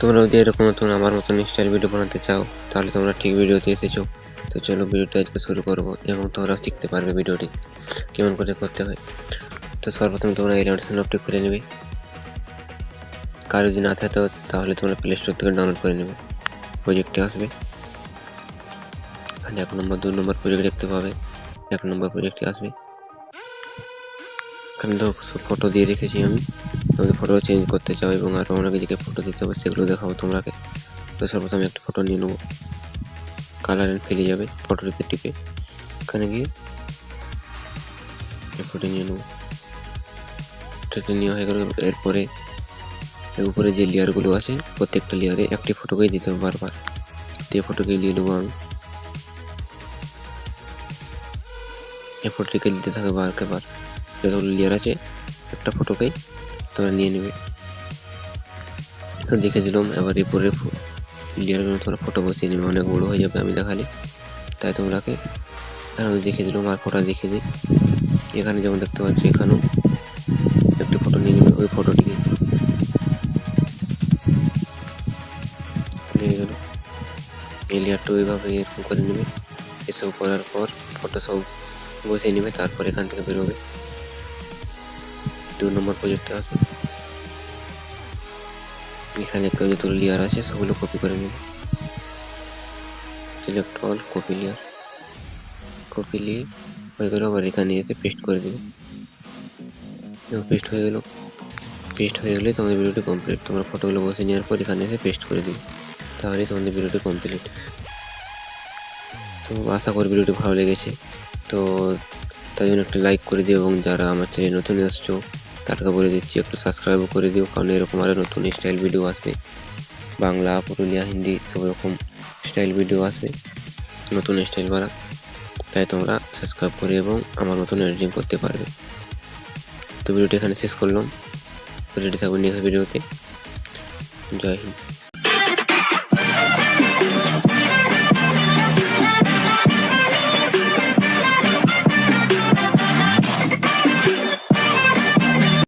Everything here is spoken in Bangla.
তোমরা যদি এরকম আমার মতন স্টাইল ভিডিও বানাতে চাও তাহলে তোমরা ঠিক ভিডিওতে এসেছো। তো চলো ভিডিওটা আজকে শুরু করবো এবং তোমরা শিখতে পারবে ভিডিওটি কেমন করে করতে হয়। তো সর্বপ্রথমে তোমরা এই অডিশন অ্যাপটি খুলে নেবে। কারো যদি না থাকে তাহলে তোমরা প্লে স্টোর থেকে ডাউনলোড করে নেবে। প্রজেক্টে আসবে, এখানে 1 নম্বর 2 নম্বর প্রজেক্ট দেখতে পাবে। 1 নম্বর প্রজেক্টে আসবে, এখানে তো ফটো দিয়ে রেখেছি আমি। তোমাদের ফটো চেঞ্জ করতে চাও এবং আরও অনেক জায়গায় ফটো দিতে হবে, সেগুলো দেখাবো তোমাকে। তো সর্বপ্রথমে একটা ফটো নিয়ে নেবো, কালার অ্যান্ড ফিলে যাবে, ফটোটিতে টিপে এখানে গিয়ে ফটো নিয়ে নেবো। ফটোটি নেওয়া হয়ে গেল। এরপরে উপরে যে লেয়ারগুলো আছে প্রত্যেকটা লেয়ারে একটি ফটোকেই দিতে হবে বারবার। তো এই ফটোকে নিয়ে নেবো আমি, এই ফটোটিকে দিতে থাকে বারবার। যতগুলো লেয়ার আছে একটা ফটোকেই তোমরা নিয়ে নেবে। তো দেখে দিলাম। এবার এরপরে লেয়ারগুলো তোমরা ফটো বসিয়ে নেবে, অনেক বড়ো হয়ে যাবে আমি দেখালে, তাই তোমরাকে আমি দেখিয়ে দিলাম। আর ফটো দেখিয়ে দিই, এখানে যেমন দেখতে পাচ্ছ এখানেও একটি ফটো নিয়ে নেবে, ওই ফটোটিকে নিয়ে গেল। এই লেয়ারটা ওইভাবে এরকম করে নেবে। এসব করার পর ফটো সব বসিয়ে নেবে, তারপর এখান থেকে বেরোবে। 2 নম্বর প্রজেক্টে আসবে, এখানে যতগুলো লেয়ার আছে সেগুলো কপি করে নেবে। Select all, copy layer, copy নিয়ে হয়ে গেল। আবার এখানে এসে পেস্ট করে দেবে। পেস্ট হয়ে গেল। পেস্ট হয়ে গেলে তোমাদের ভিডিওটি কমপ্লিট। তোমরা ফটোগুলো বসে নেওয়ার পর এখানে এসে পেস্ট করে দিবে, তাহলে তোমাদের ভিডিওটি কমপ্লিট। তো আশা করি ভিডিওটি ভালো লেগেছে। তো তাই জন্য একটা লাইক করে দিও, এবং যারা আমার চ্যানেলে নতুন এসছো তাদেরকে বলে দিচ্ছি একটু সাবস্ক্রাইবও করে দিও, কারণ এরকম আরও নতুন স্টাইল ভিডিও আসবে। বাংলা, পুরুলিয়া, হিন্দি সব রকম স্টাইল ভিডিও আসবে, নতুন স্টাইল বাড়া। তাই তোমরা সাবস্ক্রাইব করে এবং আমার মতন এডিটিং করতে পারবে। তো ভিডিওটি এখানে শেষ করলাম। রেডি থাকবেন নেক্সট ভিডিওতে। জয় হিন্দ।